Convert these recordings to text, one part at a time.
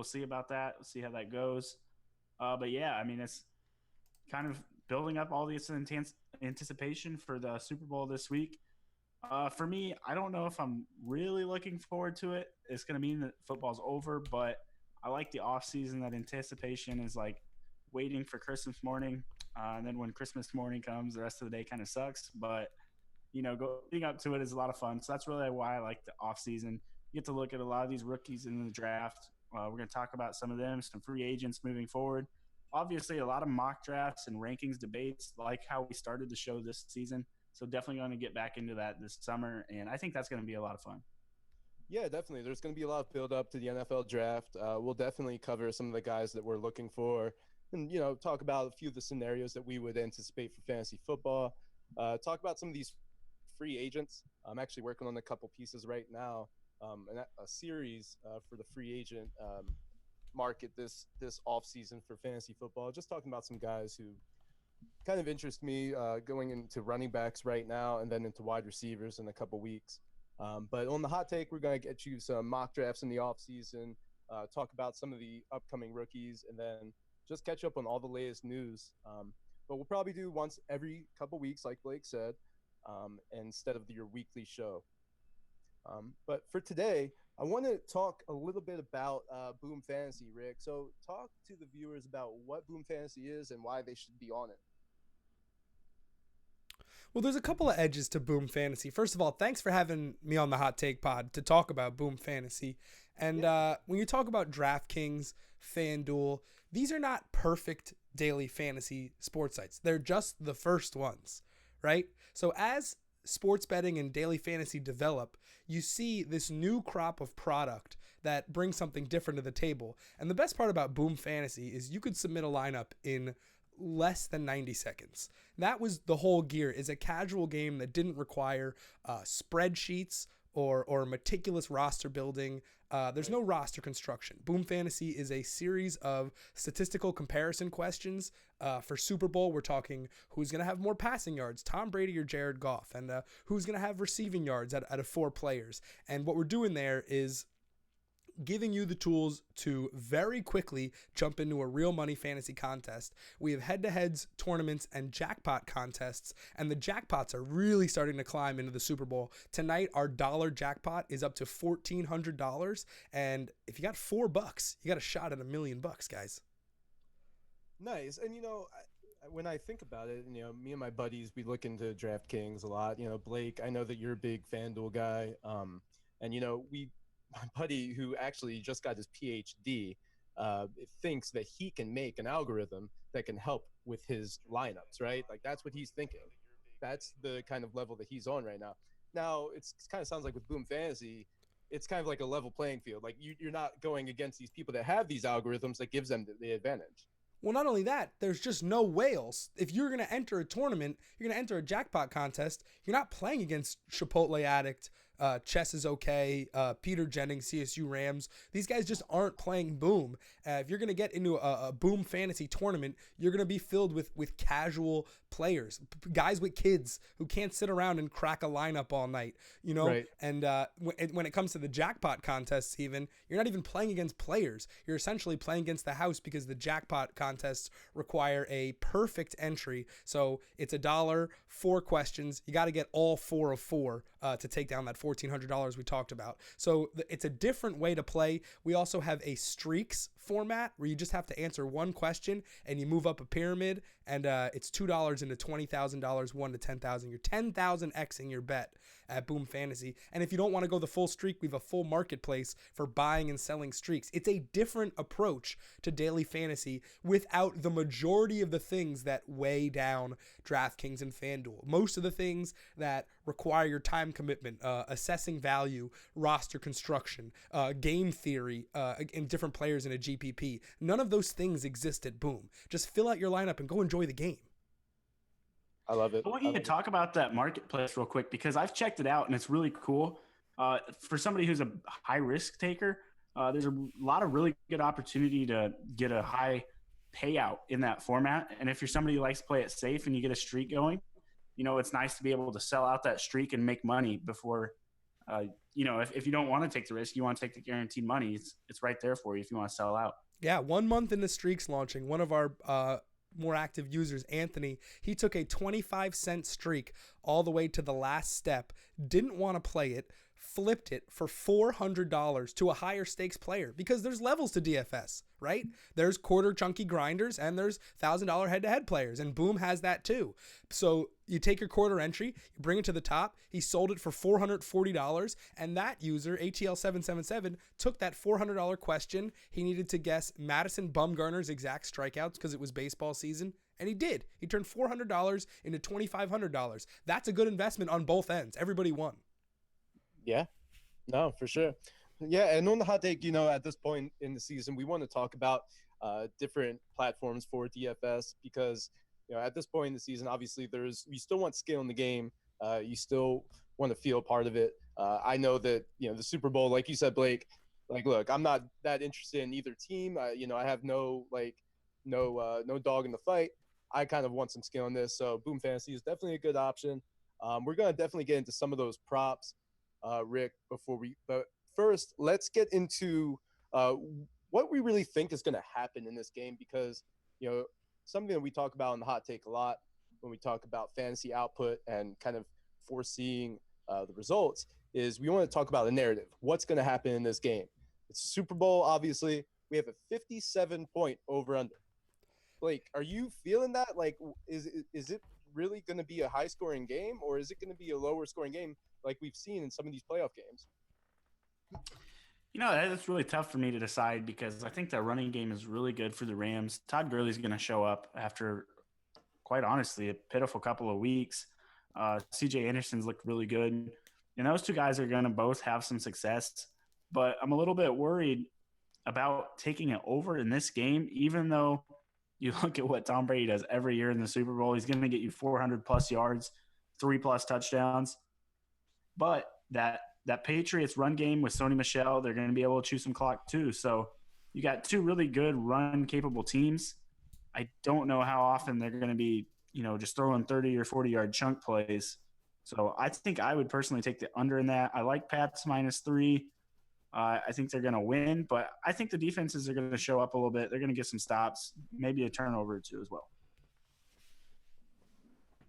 We'll see about that. We'll see how that goes. But yeah, I mean, it's kind of building up all this intense anticipation for the Super Bowl this week. For me, I don't know if I'm really looking forward to it. It's going to mean that football's over, but I like the off season. That anticipation is like waiting for Christmas morning, and then when Christmas morning comes, the rest of the day kind of sucks. But going up to it is a lot of fun. So that's really why I like the off season. You get to look at a lot of these rookies in the draft. We're going to talk about some of them, some free agents moving forward. Obviously, a lot of mock drafts and rankings debates, like how we started the show this season. So definitely going to get back into that this summer, and I think that's going to be a lot of fun. Yeah, definitely. There's going to be a lot of build up to the NFL draft. We'll definitely cover some of the guys that we're looking for, and talk about a few of the scenarios that we would anticipate for fantasy football. Talk about some of these free agents. I'm actually working on a couple pieces right now, and a series for the free agent market this off season for fantasy football. Just talking about some guys who kind of interest me going into running backs right now, and then into wide receivers in a couple weeks. But on the hot take, we're going to get you some mock drafts in the offseason, talk about some of the upcoming rookies, and then just catch up on all the latest news. But we'll probably do once every couple weeks, like Blake said, instead of your weekly show. But for today, I want to talk a little bit about Boom Fantasy, Rick. So talk to the viewers about what Boom Fantasy is and why they should be on it. Well, there's a couple of edges to Boom Fantasy. First of all, thanks for having me on the Hot Take Pod to talk about Boom Fantasy. And when you talk about DraftKings, FanDuel, these are not perfect daily fantasy sports sites. They're just the first ones, right? So as sports betting and daily fantasy develop, you see this new crop of product that brings something different to the table. And the best part about Boom Fantasy is you could submit a lineup in less than 90 seconds. That was the whole gear, is a casual game that didn't require spreadsheets or meticulous roster building. There's no roster construction. Boom Fantasy is a series of statistical comparison questions. For Super Bowl, we're talking who's going to have more passing yards, Tom Brady or Jared Goff, and who's going to have receiving yards out of 4 players. And what we're doing there is giving you the tools to very quickly jump into a real money fantasy contest. We have head-to-heads, tournaments, and jackpot contests, and the jackpots are really starting to climb into the Super Bowl. Tonight, our dollar jackpot is up to $1,400, and if you got $4, you got a shot at $1 million, guys. Nice. And when I think about it, me and my buddies, we look into DraftKings a lot. Blake, I know that you're a big FanDuel guy, and my buddy who actually just got his PhD thinks that he can make an algorithm that can help with his lineups, right? Like that's what he's thinking. That's the kind of level that he's on right now. Now it kind of sounds like with Boom Fantasy, it's kind of like a level playing field. Like you're not going against these people that have these algorithms that gives them the advantage. Well, not only that, there's just no whales. If you're going to enter a tournament, you're going to enter a jackpot contest, you're not playing against Chipotle Addict, Chess is Okay, Peter Jennings, CSU Rams. These guys just aren't playing Boom. If you're going to get into a Boom Fantasy tournament, you're going to be filled with casual players, guys with kids who can't sit around and crack a lineup all night, Right. And when it comes to the jackpot contests, even, you're not even playing against players. You're essentially playing against the house because the jackpot contests require a perfect entry. So it's $1, 4 questions. You got to get all 4 of 4 to take down that $1,400 we talked about. So it's a different way to play. We also have a streaks format where you just have to answer one question and you move up a pyramid, and it's $2 into $20,000, 1 to 10,000. You're 10,000xing your bet at Boom Fantasy. And if you don't want to go the full streak, we have a full marketplace for buying and selling streaks. It's a different approach to daily fantasy without the majority of the things that weigh down DraftKings and FanDuel. Most of the things that require your time commitment, assessing value, roster construction, game theory, and different players in a GPP. None of those things exist at Boom. Just fill out your lineup and go enjoy the game. I love it. I want you to talk about that marketplace real quick because I've checked it out and it's really cool. For somebody who's a high risk taker, there's a lot of really good opportunity to get a high payout in that format. And if you're somebody who likes to play it safe and you get a streak going, it's nice to be able to sell out that streak and make money before If you don't want to take the risk, you want to take the guaranteed money, it's right there for you if you want to sell out. Yeah, 1 month into streaks launching, one of our more active users, Anthony, he took a 25-cent streak all the way to the last step, didn't want to play it, flipped it for $400 to a higher stakes player, because there's levels to DFS, right? There's quarter chunky grinders and there's $1,000 head-to-head players, and Boom has that too. So you take your quarter entry, you bring it to the top. He sold it for $440, and that user, ATL777, took that $400 question. He needed to guess Madison Bumgarner's exact strikeouts because it was baseball season, and he did. He turned $400 into $2,500. That's a good investment on both ends. Everybody won. Yeah, no, for sure. Yeah, and on the hot take, at this point in the season, we want to talk about different platforms for DFS because, at this point in the season, obviously you still want skill in the game. You still want to feel part of it. I know that, the Super Bowl, like you said, Blake, look, I'm not that interested in either team. I have no dog in the fight. I kind of want some skill in this. So Boom Fantasy is definitely a good option. We're going to definitely get into some of those props, Rick, but first let's get into what we really think is going to happen in this game, because something that we talk about in the hot take a lot when we talk about fantasy output and kind of foreseeing the results is we want to talk about the narrative. What's going to happen in this game? It's a Super Bowl, obviously. We have a 57-point over-under. Blake, are you feeling that? Is it really going to be a high-scoring game, or is it going to be a lower-scoring game like we've seen in some of these playoff games? That's really tough for me to decide because I think that running game is really good for the Rams. Todd Gurley's going to show up after, quite honestly, a pitiful couple of weeks. CJ Anderson's looked really good. And those two guys are going to both have some success. But I'm a little bit worried about taking it over in this game, even though you look at what Tom Brady does every year in the Super Bowl. He's going to get you 400-plus yards, 3+ touchdowns. But that Patriots run game with Sony Michel, they're going to be able to chew some clock too. So you got two really good run-capable teams. I don't know how often they're going to be, just throwing 30 or 40-yard chunk plays. So I think I would personally take the under in that. I like Pats -3. I think they're going to win, but I think the defenses are going to show up a little bit. They're going to get some stops, maybe a turnover or two as well.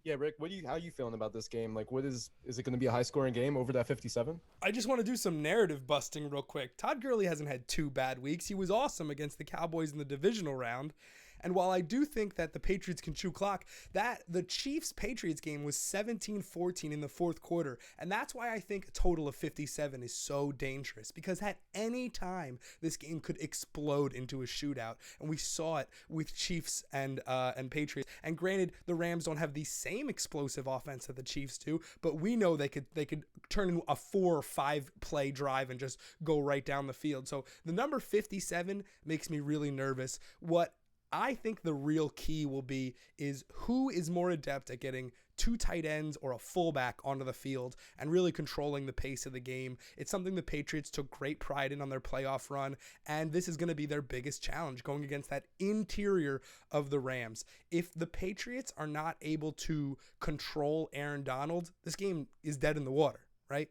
Yeah, Rick, how are you feeling about this game? Is it going to be a high-scoring game over that 57? I just want to do some narrative busting real quick. Todd Gurley hasn't had 2 bad weeks. He was awesome against the Cowboys in the divisional round. And while I do think that the Patriots can chew clock, that the Chiefs-Patriots game was 17-14 in the fourth quarter. And that's why I think a total of 57 is so dangerous, because at any time this game could explode into a shootout. And we saw it with Chiefs and Patriots. And granted, the Rams don't have the same explosive offense that the Chiefs do, but we know they could turn into a 4 or 5 play drive and just go right down the field. So the number 57 makes me really nervous. What I think the real key will be is who is more adept at getting 2 tight ends or a fullback onto the field and really controlling the pace of the game. It's something the Patriots took great pride in on their playoff run, and this is going to be their biggest challenge, going against that interior of the Rams. If the Patriots are not able to control Aaron Donald, this game is dead in the water, right?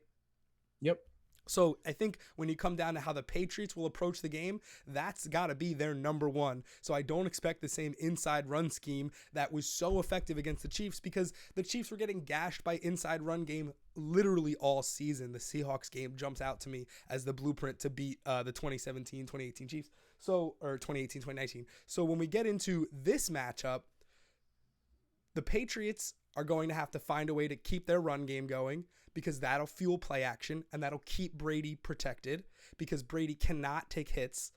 Yep. So I think when you come down to how the Patriots will approach the game, that's got to be their number one. So I don't expect the same inside run scheme that was so effective against the Chiefs, because the Chiefs were getting gashed by inside run game literally all season. The Seahawks game jumps out to me as the blueprint to beat the 2017-2018 Chiefs. Or 2018-2019. So when we get into this matchup, the Patriots are going to have to find a way to keep their run game going, because that'll fuel play action and that'll keep Brady protected, because Brady cannot take hits.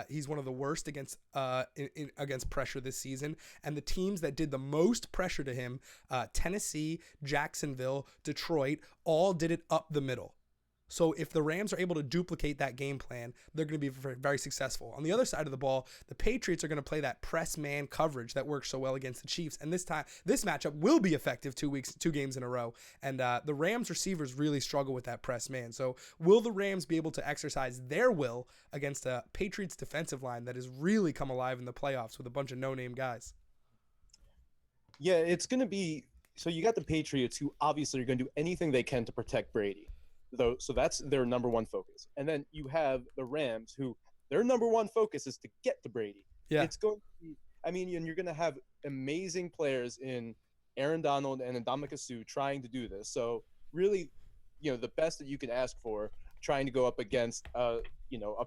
He's one of the worst against pressure this season. And the teams that did the most pressure to him, Tennessee, Jacksonville, Detroit, all did it up the middle. So if the Rams are able to duplicate that game plan, they're going to be very, very successful. On the other side of the ball, the Patriots are going to play that press man coverage that works so well against the Chiefs. And this matchup will be effective 2 games in a row. And the Rams receivers really struggle with that press man. So will the Rams be able to exercise their will against a Patriots defensive line that has really come alive in the playoffs with a bunch of no-name guys? Yeah, it's going to be – so you got the Patriots, who obviously are going to do anything they can to protect Brady. though. So that's their number one focus. And then you have the Rams, who their number one focus is to get to Brady. Yeah. It's going to be, I mean, and you're going to have amazing players in Aaron Donald and Ndamukong Suh trying to do this. So really, the best that you can ask for, trying to go up against, a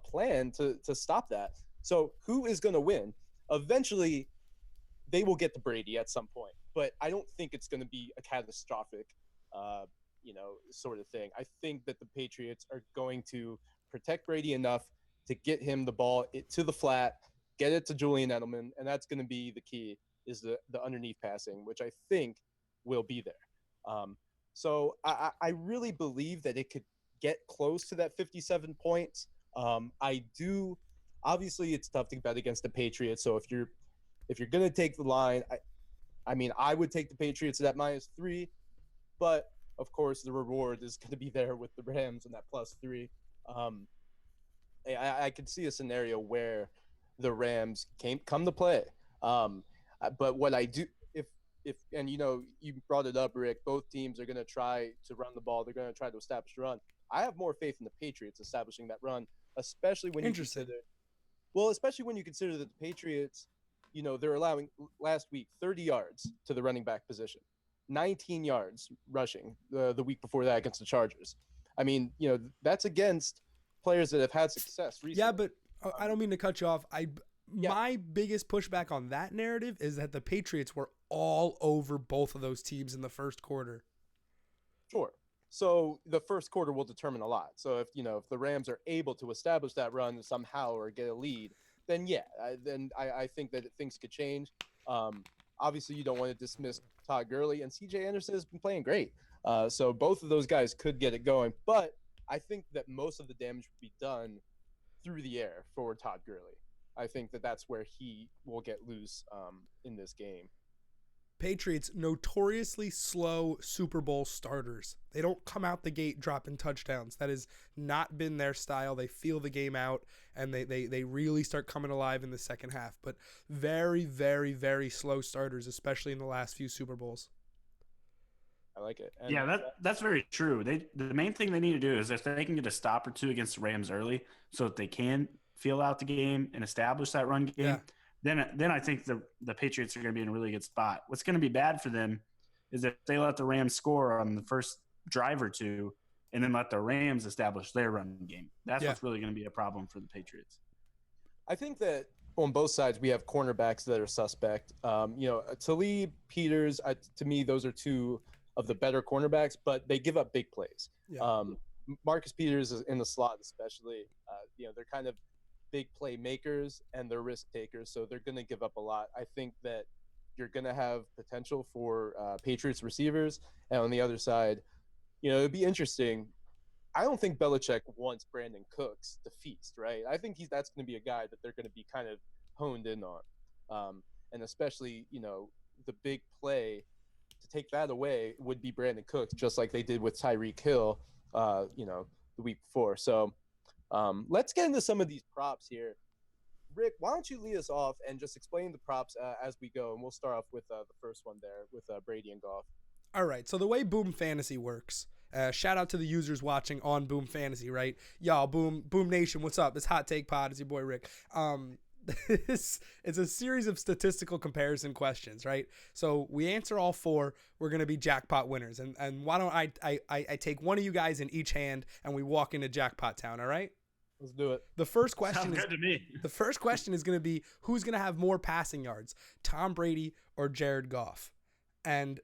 plan to stop that. So who is going to win? Eventually, they will get to Brady at some point, but I don't think it's going to be a catastrophic, sort of thing. I think that the Patriots are going to protect Brady enough to get him the ball to the flat, get it to Julian Edelman, and that's going to be the key, is the underneath passing, which I think will be there. So I really believe that it could get close to that 57 points. I do. Obviously, it's tough to bet against the Patriots. So if you're going to take the line, I would take the Patriots at -3, but of course the reward is going to be there with the Rams and that +3. I could see a scenario where the Rams come to play. But what I do, if and you brought it up, Rick, both teams are going to try to run the ball. They're going to try to establish a run. I have more faith in the Patriots establishing that run, especially when you consider that the Patriots, they're allowing last week 30 yards to the running back position, 19 yards rushing the week before that against the Chargers. I mean, that's against players that have had success recently. Yeah, but I don't mean to cut you off. My biggest pushback on that narrative is that the Patriots were all over both of those teams in the first quarter. Sure. So the first quarter will determine a lot. So if the Rams are able to establish that run somehow or get a lead, then I think that things could change. Obviously, you don't want to dismiss Todd Gurley, and C.J. Anderson has been playing great. So both of those guys could get it going. But I think that most of the damage would be done through the air for Todd Gurley. I think that that's where he will get loose in this game. Patriots, notoriously slow Super Bowl starters. They don't come out the gate dropping touchdowns. That has not been their style. They feel the game out, and they really start coming alive in the second half. But very, very, very slow starters, especially in the last few Super Bowls. I like it. And yeah, that's very true. The main thing they need to do is if they can get a stop or two against the Rams early so that they can feel out the game and establish that run game. Yeah. Then I think the Patriots are going to be in a really good spot. What's going to be bad for them is if they let the Rams score on the first drive or two and then let the Rams establish their run game. That's what's really going to be a problem for the Patriots. I think that on both sides we have cornerbacks that are suspect. Talib, Peters, to me, those are two of the better cornerbacks, but they give up big plays. Yeah. Marcus Peters is in the slot especially. They're kind of big playmakers and they're risk takers, so they're going to give up a lot. I think that you're going to have potential for Patriots receivers, and on the other side, it'd be interesting. I don't think Belichick wants Brandon Cooks to feast, right? I think that's going to be a guy that they're going to be kind of honed in on, and especially the big play to take that away would be Brandon Cooks, just like they did with Tyreek Hill, the week before. So. Let's get into some of these props here. Rick, why don't you lead us off and just explain the props as we go, and we'll start off with the first one there with Brady and Goff. All right, so the way Boom Fantasy works, shout out to the users watching on Boom Fantasy, right? Y'all, Boom Nation, what's up? It's Hot Take Pod. It's your boy Rick. It's a series of statistical comparison questions, right? So we answer all four. We're going to be jackpot winners. And why don't I take one of you guys in each hand and we walk into Jackpot Town, all right? Let's do it. The first question Sounds good to me. The first question is going to be who's going to have more passing yards, Tom Brady or Jared Goff? And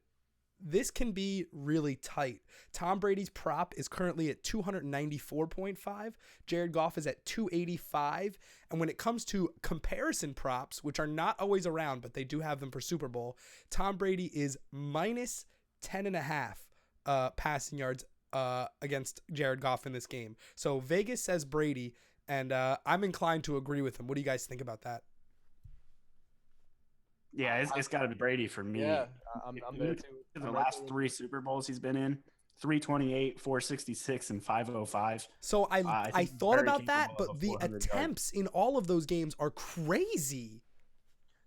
this can be really tight. Tom Brady's prop is currently at 294.5. Jared Goff is at 285. And when it comes to comparison props, which are not always around, but they do have them for Super Bowl, Tom Brady is minus 10.5 passing yards against Jared Goff in this game. So Vegas says Brady, and I'm inclined to agree with him. What do you guys think about that? Yeah, it's got to be Brady for me. Yeah, I'm there too. The last three Super Bowls he's been in, 328, 466, and 505. So I thought about that, but the attempts in all of those games are crazy.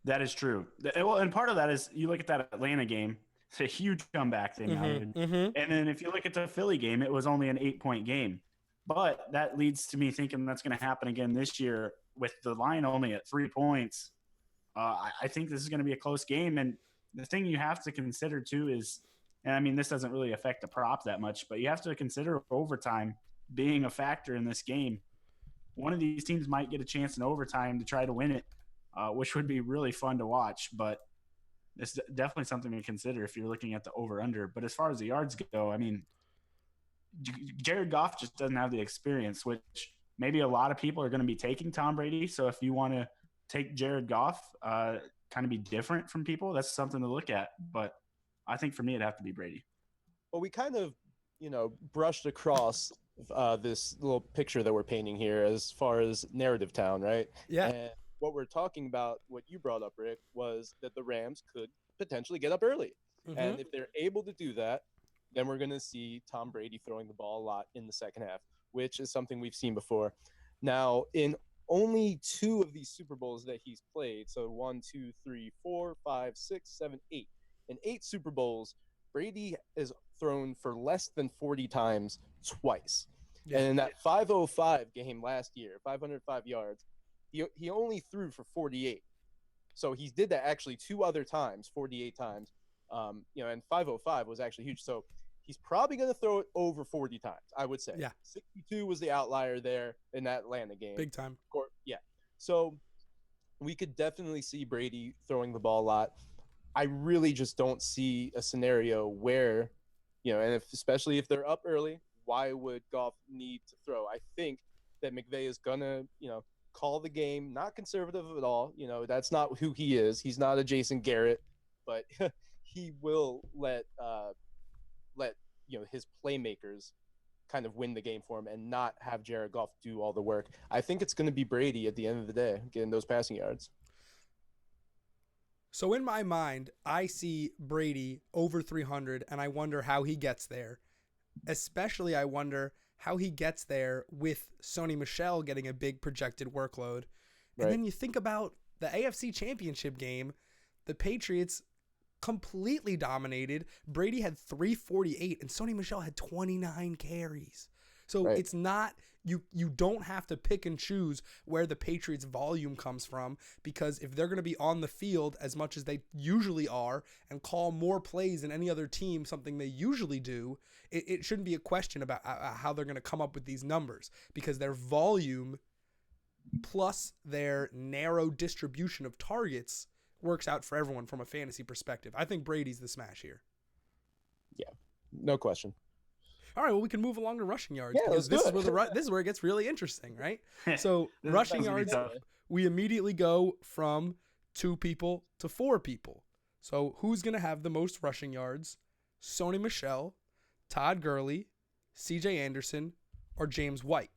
That is true. Well, and part of that is you look at that Atlanta game, It's a huge comeback they mounted. Mm-hmm. And then if you look at the Philly game, it was only an 8-point game. But that leads to me thinking that's going to happen again this year with the line only at 3 points. I think this is going to be a close game. And the thing you have to consider, too, is, and I mean, this doesn't really affect the prop that much, but you have to consider overtime being a factor in this game. One of these teams might get a chance in overtime to try to win it, which would be really fun to watch. But it's definitely something to consider if you're looking at the over-under. But as far as the yards go, I mean, Jared Goff just doesn't have the experience, which maybe a lot of people are going to be taking Tom Brady. So if you want to take Jared Goff, kind of be different from people, that's something to look at. But I think for me, it'd have to be Brady. Well, we kind of, brushed across this little picture that we're painting here as far as narrative town, right? Yeah. And what we're talking about, what you brought up, Rick, was that the Rams could potentially get up early. Mm-hmm. And if they're able to do that, then we're going to see Tom Brady throwing the ball a lot in the second half, which is something we've seen before. Now, in only 2 of these Super Bowls that he's played, so 1, 2, 3, 4, 5, 6, 7, 8. In 8 Super Bowls, Brady is thrown for less than 40 times twice. Yeah. And in that 505 game last year, 505 yards, he only threw for 48. So he did that actually 2 other times, 48 times. And 505 was actually huge. So he's probably going to throw it over 40 times, I would say. Yeah. 62 was the outlier there in that Atlanta game. Big time. Yeah. So we could definitely see Brady throwing the ball a lot. I really just don't see a scenario where, and especially if they're up early, why would Goff need to throw? I think that McVay is going to, call the game, not conservative at all. That's not who he is. He's not a Jason Garrett, but he will let his playmakers kind of win the game for him and not have Jared Goff do all the work. I think it's going to be Brady at the end of the day getting those passing yards. So in my mind, I see Brady over 300, and I wonder how he gets there. Especially, I wonder how he gets there with Sony Michel getting a big projected workload. And then you think about the AFC Championship game, the Patriots completely dominated. Brady had 348 and Sony Michel had 29 carries. So it's not, you don't have to pick and choose where the Patriots volume comes from, because if they're going to be on the field as much as they usually are and call more plays than any other team, something they usually do, it shouldn't be a question about how they're going to come up with these numbers, because their volume plus their narrow distribution of targets works out for everyone from a fantasy perspective. I think Brady's the smash here. Yeah, no question. All right, well, we can move along to rushing yards, yeah, because this is where it gets really interesting, right? So rushing yards, we immediately go from 2 people to 4 people. So who's going to have the most rushing yards? Sony Michel, Todd Gurley, CJ Anderson, or James White?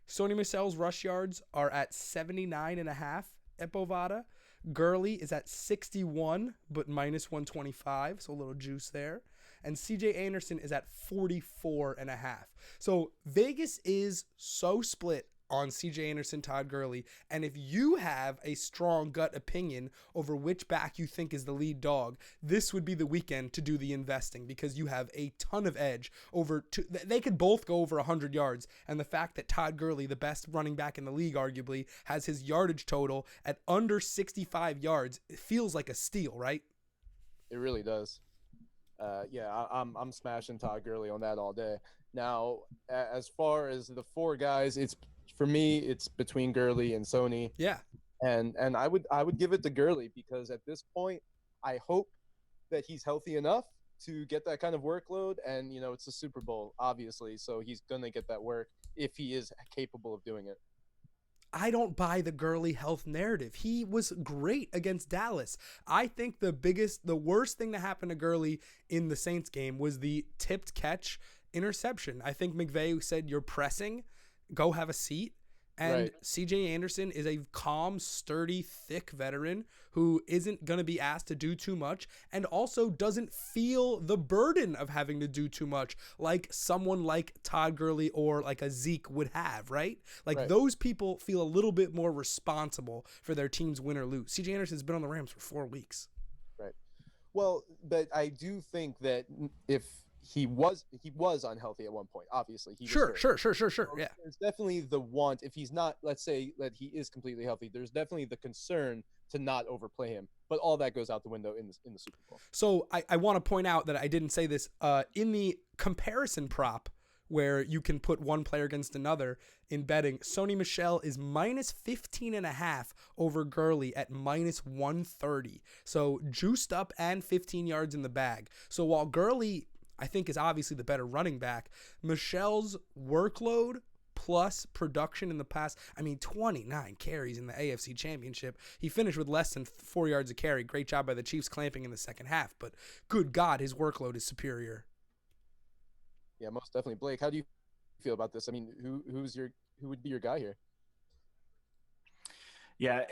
Sony Michel's rush yards are at 79.5 at Bovada. Gurley is at 61, but minus 125, so a little juice there. And CJ Anderson is at 44.5. So Vegas is so split on CJ Anderson, Todd Gurley. And if you have a strong gut opinion over which back you think is the lead dog, this would be the weekend to do the investing, because you have a ton of edge over they could both go over 100 yards. And the fact that Todd Gurley, the best running back in the league, arguably, has his yardage total at under 65 yards, it feels like a steal, right? It really does. I'm smashing Todd Gurley on that all day. Now, as far as the 4 guys, for me, it's between Gurley and Sony. Yeah. And I would give it to Gurley, because at this point, I hope that he's healthy enough to get that kind of workload. And, it's a Super Bowl, obviously, so he's going to get that work if he is capable of doing it. I don't buy the Gurley health narrative. He was great against Dallas. I think the worst thing that happened to Gurley in the Saints game was the tipped catch interception. I think McVay said, "You're pressing, go have a seat." And CJ Anderson is a calm, sturdy, thick veteran who isn't going to be asked to do too much, and also doesn't feel the burden of having to do too much like someone like Todd Gurley or like a Zeke would have, right? Those people feel a little bit more responsible for their team's win or lose. CJ Anderson's been on the Rams for 4 weeks. Right. Well, but I do think that if he was unhealthy at one point, obviously he was Sure, hurt. sure. So Yeah. there's definitely the want. If he's not, let's say that he is completely healthy, there's definitely the concern to not overplay him. But all that goes out the window in the Super Bowl. So I want to point out that I didn't say this in the comparison prop where you can put one player against another in betting. Sony Michel is minus 15.5 over Gurley at minus 130. So juiced up and 15 yards in the bag. So while Gurley, I think, is obviously the better running back, Michel's workload plus production in the past, 29 carries in the AFC Championship. He finished with less than 4 yards a carry. Great job by the Chiefs clamping in the second half, but good God, his workload is superior. Yeah, most definitely. Blake, how do you feel about this? I mean, who would be your guy here? Yeah.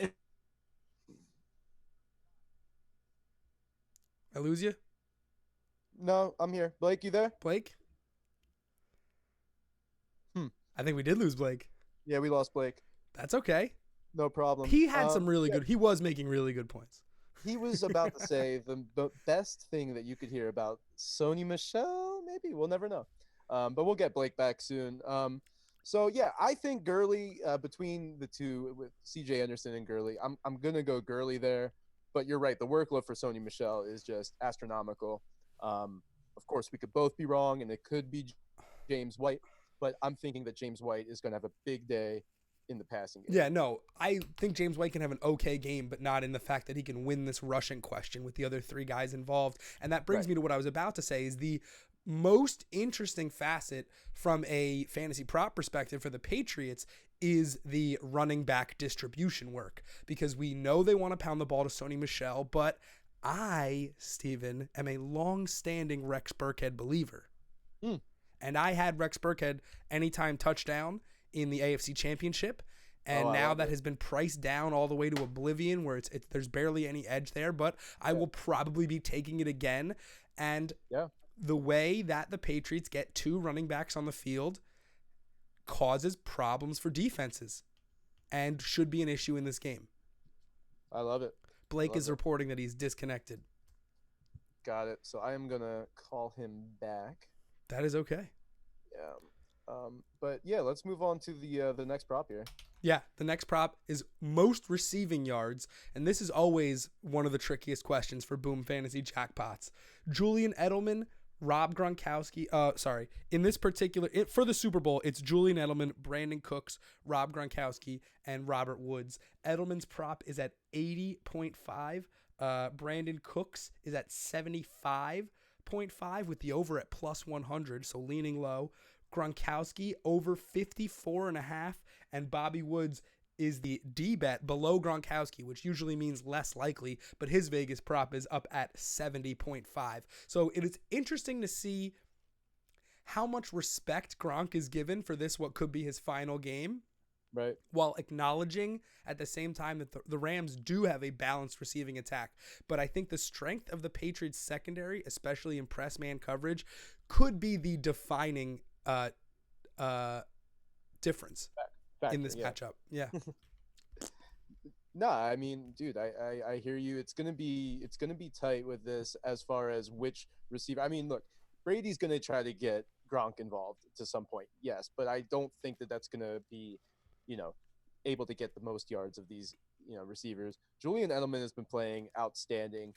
I lose you? No, I'm here. Blake, you there? Blake? I think we did lose Blake. Yeah, we lost Blake. That's okay. No problem. He had some really good. He was making really good points. He was about to say the best thing that you could hear about Sony Michel. Maybe we'll never know. But we'll get Blake back soon. So yeah, I think Gurley between the two with C.J. Anderson and Gurley, I'm gonna go Gurley there. But you're right, the workload for Sony Michel is just astronomical. Of course, we could both be wrong, and it could be James White. But I'm thinking that James White is going to have a big day in the passing game. Yeah, no, I think James White can have an okay game, but not in the fact that he can win this rushing question with the other three guys involved. And that brings me to what I was about to say is the most interesting facet from a fantasy prop perspective for the Patriots is the running back distribution work, because we know they want to pound the ball to Sony Michel, but I, Steven, am a long-standing Rex Burkhead believer. And I had Rex Burkhead anytime touchdown in the AFC Championship. And now that has been priced down all the way to oblivion where there's barely any edge there. But I will probably be taking it again. And the way that the Patriots get two running backs on the field causes problems for defenses and should be an issue in this game. I love it. Blake is reporting that he's disconnected. Got it. So I am going to call him back. That is okay. Yeah. But yeah, let's move on to the next prop here. Yeah, the next prop is most receiving yards, and this is always one of the trickiest questions for Boom Fantasy jackpots. Julian Edelman, Rob Gronkowski. In this particular, for the Super Bowl, it's Julian Edelman, Brandon Cooks, Rob Gronkowski, and Robert Woods. Edelman's prop is at 80.5. Brandon Cooks is at 75.5 with the over at plus 100, so leaning low. Gronkowski over 54.5, and Bobby Woods is the D-bet below Gronkowski, which usually means less likely, but his Vegas prop is up at 70.5. So it is interesting to see how much respect Gronk is given for this, what could be his final game. Right. While acknowledging at the same time that the Rams do have a balanced receiving attack. But I think the strength of the Patriots secondary, especially in press man coverage, could be the defining difference in this matchup. Yeah. No, I mean, dude, I hear you. It's gonna be tight with this as far as which receiver. I mean, look, Brady's gonna try to get Gronk involved to some point, yes, but I don't think that that's gonna be, able to get the most yards of these, receivers. Julian Edelman has been playing outstanding.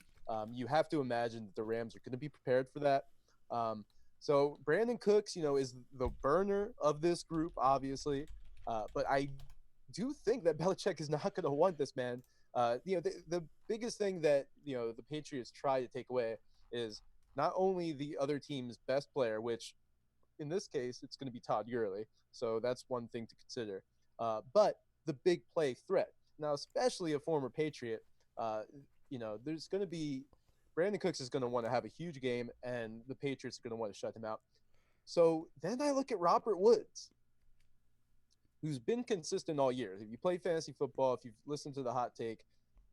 You have to imagine that the Rams are going to be prepared for that. So Brandon Cooks, is the burner of this group, obviously. But I do think that Belichick is not going to want this man. The biggest thing that, the Patriots try to take away is not only the other team's best player, which in this case, it's going to be Todd Gurley. So that's one thing to consider. But the big play threat. Now, especially a former Patriot, there's going to be Brandon Cooks is going to want to have a huge game, and the Patriots are going to want to shut him out. So then I look at Robert Woods, who's been consistent all year. If you play fantasy football, if you've listened to the hot take,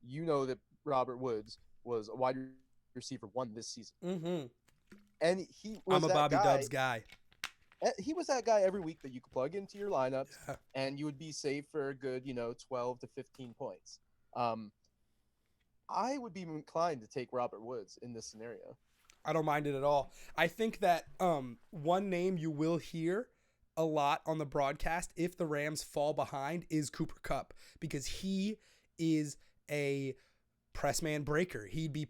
you know that Robert Woods was a wide receiver 1 this season. Mm-hmm. And he was I'm a Bobby Dubs guy. He was that guy every week that you could plug into your lineups, and you would be safe for a good, 12 to 15 points. I would be inclined to take Robert Woods in this scenario. I don't mind it at all. I think that one name you will hear a lot on the broadcast if the Rams fall behind is Cooper Kupp, because he is a press man breaker. He'd be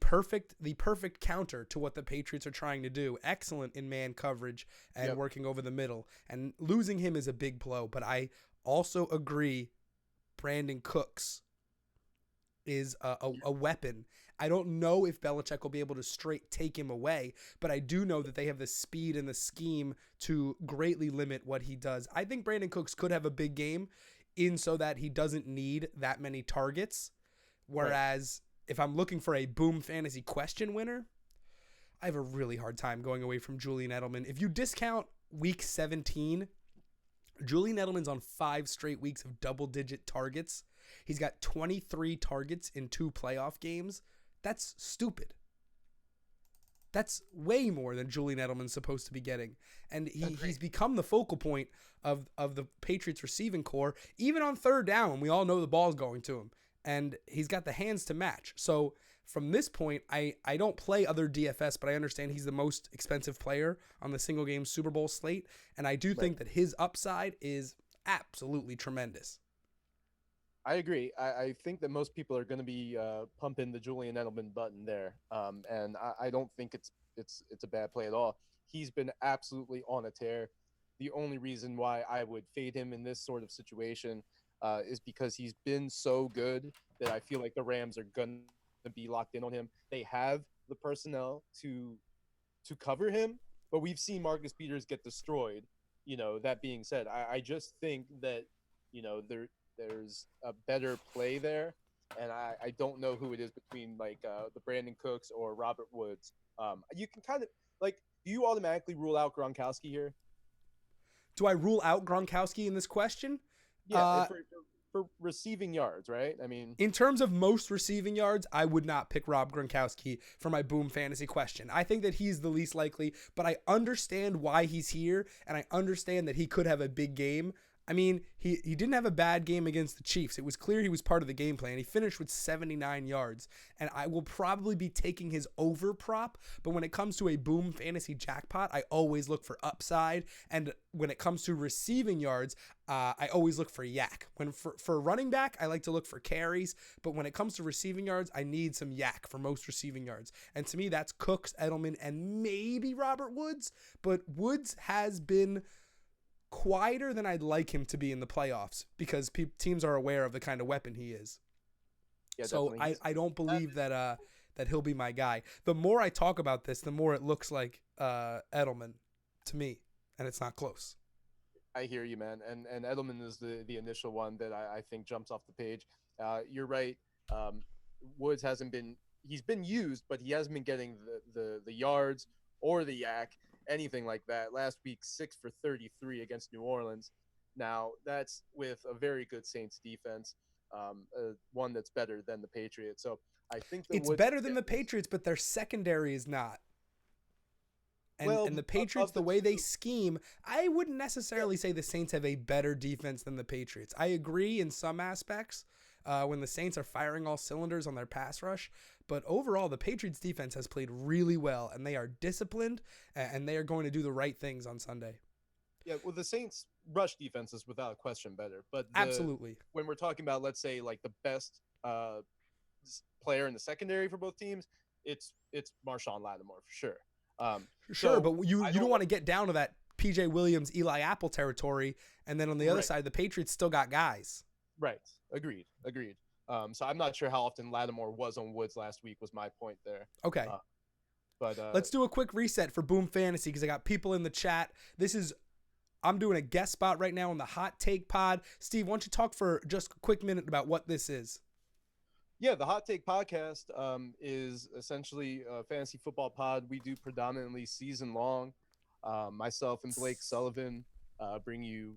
the perfect counter to what the Patriots are trying to do. Excellent in man coverage and working over the middle. And losing him is a big blow. But I also agree Brandon Cooks is a weapon. I don't know if Belichick will be able to straight take him away, but I do know that they have the speed and the scheme to greatly limit what he does. I think Brandon Cooks could have a big game in so that he doesn't need that many targets. Whereas if I'm looking for a Boom Fantasy question winner, I have a really hard time going away from Julian Edelman. If you discount week 17, Julian Edelman's on 5 straight weeks of double-digit targets. He's got 23 targets in 2 playoff games. That's stupid. That's way more than Julian Edelman's supposed to be getting. And he's become the focal point of the Patriots receiving core, even on third down when we all know the ball's going to him. And he's got the hands to match. So from this point, I don't play other DFS, but I understand he's the most expensive player on the single-game Super Bowl slate. And I do think that his upside is absolutely tremendous. I agree. I think that most people are going to be pumping the Julian Edelman button there, and I don't think it's a bad play at all. He's been absolutely on a tear. The only reason why I would fade him in this sort of situation is because he's been so good that I feel like the Rams are going to be locked in on him. They have the personnel to cover him, but we've seen Marcus Peters get destroyed. That being said, I just think that there's a better play there, and I don't know who it is between the Brandon Cooks or Robert Woods. You can kind of do you automatically rule out Gronkowski here? Do I rule out Gronkowski in this question? Yeah, for receiving yards, right? I mean, in terms of most receiving yards, I would not pick Rob Gronkowski for my Boom Fantasy question. I think that he's the least likely, but I understand why he's here, and I understand that he could have a big game. I mean, he didn't have a bad game against the Chiefs. It was clear he was part of the game plan. He finished with 79 yards, and I will probably be taking his over prop, but when it comes to a Boom Fantasy jackpot, I always look for upside, and when it comes to receiving yards, I always look for yak. For running back, I like to look for carries, but when it comes to receiving yards, I need some yak for most receiving yards, and to me, that's Cooks, Edelman, and maybe Robert Woods, but Woods has been quieter than I'd like him to be in the playoffs because teams are aware of the kind of weapon he is. Yeah, so I don't believe that he'll be my guy. The more I talk about this, the more it looks like Edelman to me, and it's not close. I hear you, man. And Edelman is the initial one that I think jumps off the page. You're right. Woods he's been used, but he hasn't been getting the yards or the yak, anything like that. Last week, 6 for 33 against New Orleans. Now, that's with a very good Saints defense, one that's better than the Patriots. So I think it's better than the Patriots, but their secondary is not. And the Patriots, the way they scheme, I wouldn't necessarily say the Saints have a better defense than the Patriots. I agree in some aspects when the Saints are firing all cylinders on their pass rush. But overall, the Patriots defense has played really well, and they are disciplined, and they are going to do the right things on Sunday. Yeah, well, the Saints' rush defense is without question better. But absolutely, when we're talking about, let's say, the best player in the secondary for both teams, it's Marshawn Lattimore for sure. But you don't want to get down to that P.J. Williams, Eli Apple territory, and then on the other side, the Patriots still got guys. Right. Agreed. So I'm not sure how often Lattimore was on Woods last week was my point there. Okay. But let's do a quick reset for Boom Fantasy because I got people in the chat. I'm doing a guest spot right now on the Hot Take Pod. Steve, why don't you talk for just a quick minute about what this is? Yeah, the Hot Take Podcast is essentially a fantasy football pod. We do predominantly season long. Myself and Blake Sullivan bring you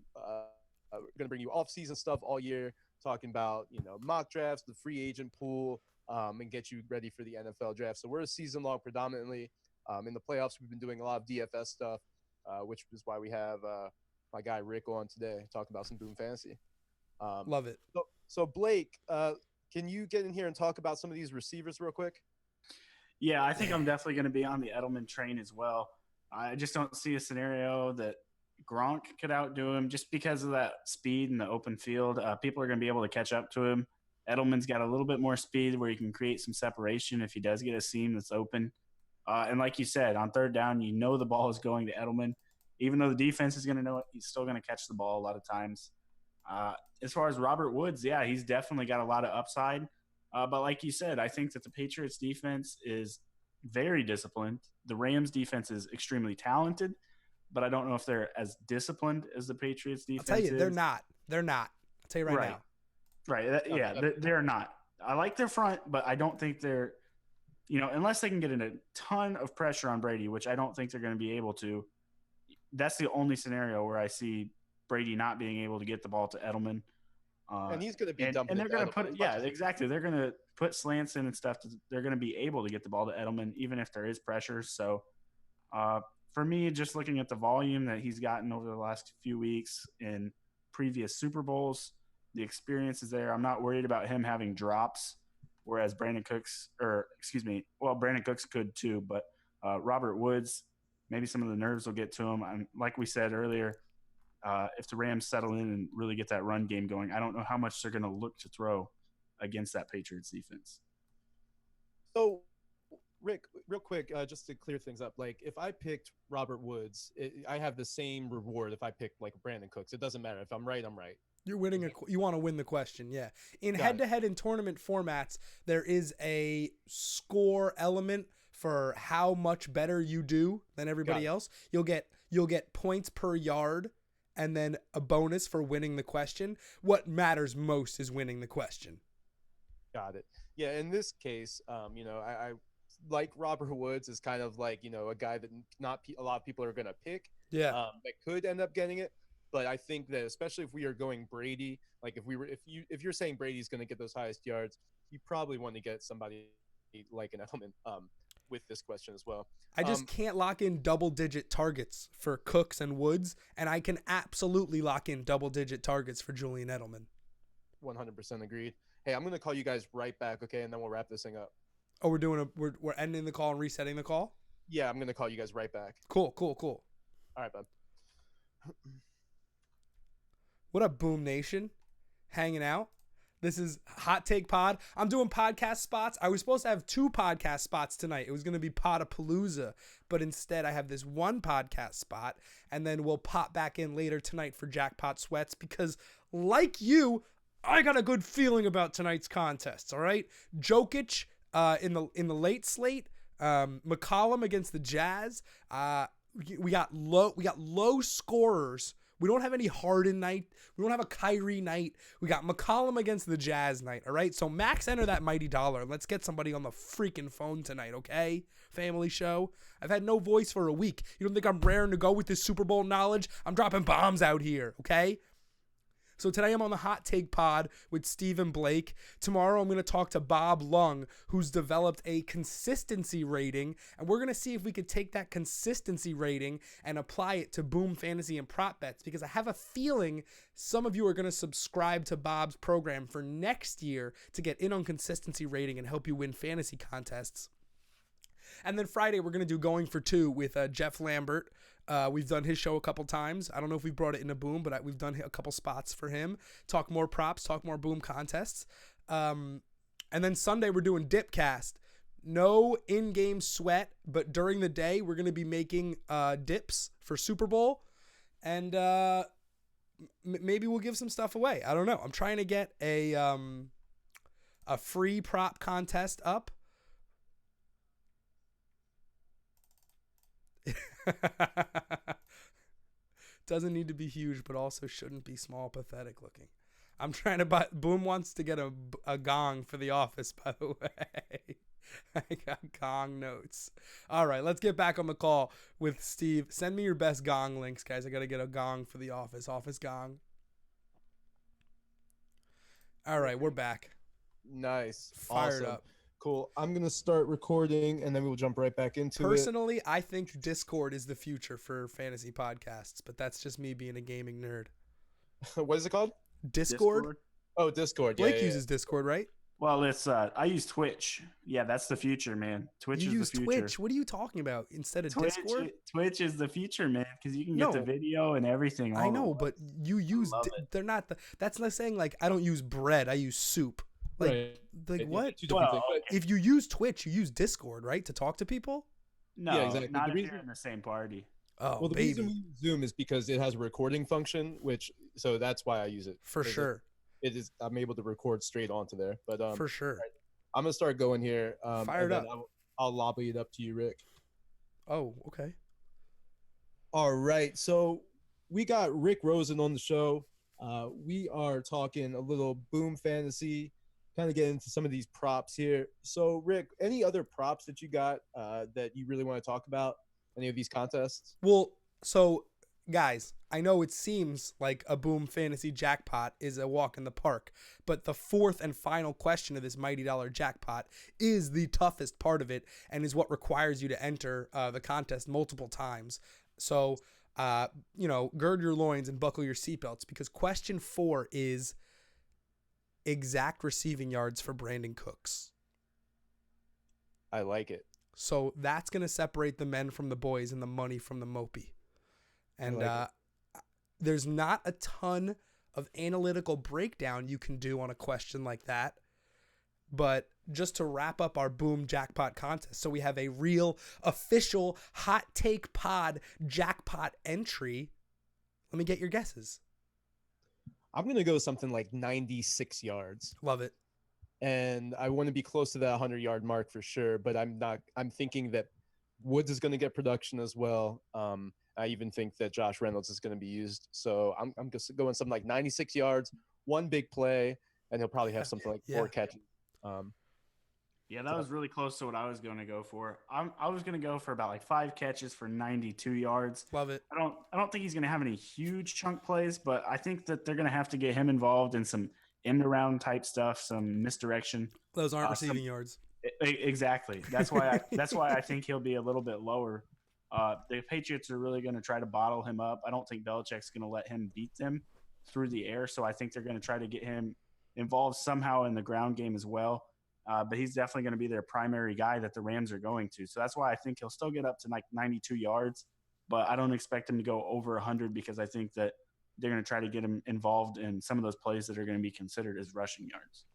off-season stuff all year, talking about mock drafts, the free agent pool, and get you ready for the NFL draft. So we're a season long predominantly. In the playoffs, we've been doing a lot of DFS stuff, which is why we have my guy Rick on today talking about some Boom Fantasy. Love it. So Blake, can you get in here and talk about some of these receivers real quick? Yeah, I think I'm definitely going to be on the Edelman train as well. I just don't see a scenario that Gronk could outdo him just because of that speed in the open field. People are going to be able to catch up to him. Edelman's got a little bit more speed where he can create some separation if he does get a seam that's open. And like you said, on third down, you know the ball is going to Edelman. Even though the defense is going to know it, he's still going to catch the ball a lot of times. As far as Robert Woods, yeah, he's definitely got a lot of upside. But like you said, I think that the Patriots defense is very disciplined. The Rams defense is extremely talented, but I don't know if they're as disciplined as the Patriots defense. I'll tell you, they're not. They're not. I'll tell you right now. Right. They're not. I like their front, but I don't think they're, unless they can get in a ton of pressure on Brady, which I don't think they're going to be able to. That's the only scenario where I see Brady not being able to get the ball to Edelman. And he's going to be dumping. And they're going to put, exactly. They're going to put slants in and stuff. They're going to be able to get the ball to Edelman, even if there is pressure. So for me, just looking at the volume that he's gotten over the last few weeks in previous Super Bowls, the experience is there. I'm not worried about him having drops, whereas Brandon Cooks could too, but Robert Woods, maybe some of the nerves will get to him. Like we said earlier, if the Rams settle in and really get that run game going, I don't know how much they're going to look to throw against that Patriots defense. So, Rick, real quick, just to clear things up, like if I picked Robert Woods, I have the same reward if I picked like Brandon Cooks. It doesn't matter. If I'm right, I'm right. You're winning you want to win the question, yeah. In head-to-head and tournament formats, there is a score element for how much better you do than everybody else. You'll get points per yard and then a bonus for winning the question. What matters most is winning the question. Got it. Yeah, in this case, I like Robert Woods is kind of like, a guy that not a lot of people are going to pick. Yeah. That could end up getting it. But I think that especially if we are going Brady, like if you're saying Brady's going to get those highest yards, you probably want to get somebody like an Edelman with this question as well. I just can't lock in double-digit targets for Cooks and Woods, and I can absolutely lock in double-digit targets for Julian Edelman. 100% agreed. Hey, I'm going to call you guys right back, okay, and then we'll wrap this thing up. Oh, we're ending the call and resetting the call? Yeah, I'm going to call you guys right back. Cool. All right, bud. What up, Boom Nation? Hanging out. This is Hot Take Pod. I'm doing podcast spots. I was supposed to have 2 podcast spots tonight. It was going to be Podapalooza, but instead I have this 1 podcast spot, and then we'll pop back in later tonight for Jackpot Sweats because, like you, I got a good feeling about tonight's contests. All right, Jokic in the late slate, McCollum against the Jazz. We got low scorers. We don't have any Harden night. We don't have a Kyrie night. We got McCollum against the Jazz night, all right? So Max, enter that mighty dollar, and let's get somebody on the freaking phone tonight, okay? Family show. I've had no voice for a week. You don't think I'm raring to go with this Super Bowl knowledge? I'm dropping bombs out here, okay? So today I'm on the Hot Take Pod with Stephen Blake. Tomorrow I'm going to talk to Bob Lung, who's developed a consistency rating, and we're going to see if we could take that consistency rating and apply it to Boom Fantasy and prop bets, because I have a feeling some of you are going to subscribe to Bob's program for next year to get in on consistency rating and help you win fantasy contests. And then Friday, we're going to do Going for Two with Jeff Lambert. We've done his show a couple times. I don't know if we brought it into Boom, but we've done a couple spots for him. Talk more props, talk more Boom contests. And then Sunday, we're doing Dipcast. No in-game sweat, but during the day, we're going to be making dips for Super Bowl. And maybe we'll give some stuff away. I don't know. I'm trying to get a free prop contest up. Doesn't need to be huge, but also shouldn't be small, pathetic looking. I'm trying to buy. Boom wants to get a gong for the office, by the way. I got gong notes. All right, let's get back on the call with Steve. Send me your best gong links, guys. I got to get a gong for the office. Office gong. All right, we're back. Nice. Fired up. Cool. I'm going to start recording, and then we'll jump right back into it. Personally, I think Discord is the future for fantasy podcasts, but that's just me being a gaming nerd. What is it called? Discord? Oh, Discord. Blake uses Discord, right? Well, it's I use Twitch. Yeah, that's the future, man. Twitch You is the use future. Twitch. What are you talking about? Instead of Twitch, Discord? Twitch is the future, man, because you can get the No, video and everything I all at know, once. but you use love it. they're not that's like saying like I don't use bread, I use soup. Like Right. like Yeah, what? two different Well, things. But If you use Twitch, you use Discord, right? To talk to people? No, exactly. not The if reason- you're in the same party. Oh, well, the baby. reason we use Zoom is because it has a recording function, so that's why I use it. For 'Cause sure. It is. I'm able to record straight onto there. But For sure. I'm gonna start going here. Fire it and then up. I'll lobby it up to you, Rick. Oh, okay. All right. So we got Rick Rosen on the show. We are talking a little Boom Fantasy, kind of get into some of these props here. So, Rick, any other props that you got that you really want to talk about? Any of these contests? Well, so guys, I know it seems like a Boom Fantasy jackpot is a walk in the park, but the fourth and final question of this Mighty Dollar jackpot is the toughest part of it and is what requires you to enter the contest multiple times. So, gird your loins and buckle your seatbelts because question 4 is exact receiving yards for Brandon Cooks. I like it. So that's going to separate the men from the boys and the money from the mopey. And like there's not a ton of analytical breakdown you can do on a question like that. But just to wrap up our Boom Jackpot contest, so we have a real official Hot Take Pod jackpot entry. Let me get your guesses. I'm going to go something like 96 yards. Love it. And I want to be close to that 100-yard mark for sure, but I'm not. I'm thinking that Woods is going to get production as well. I even think that Josh Reynolds is going to be used. So I'm just going something like 96 yards, one big play, and he'll probably have something like 4 catches. Yeah, that was really close to what I was going to go for. I was going to go for about like 5 catches for 92 yards. Love it. I don't think he's going to have any huge chunk plays, but I think that they're going to have to get him involved in some end around type stuff, some misdirection. Those aren't receiving yards. Exactly. That's why I think he'll be a little bit lower. The Patriots are really going to try to bottle him up. I don't think Belichick's going to let him beat them through the air, so I think they're going to try to get him involved somehow in the ground game as well. But he's definitely going to be their primary guy that the Rams are going to. So that's why I think he'll still get up to like 92 yards, but I don't expect him to go over 100 because I think that they're going to try to get him involved in some of those plays that are going to be considered as rushing yards.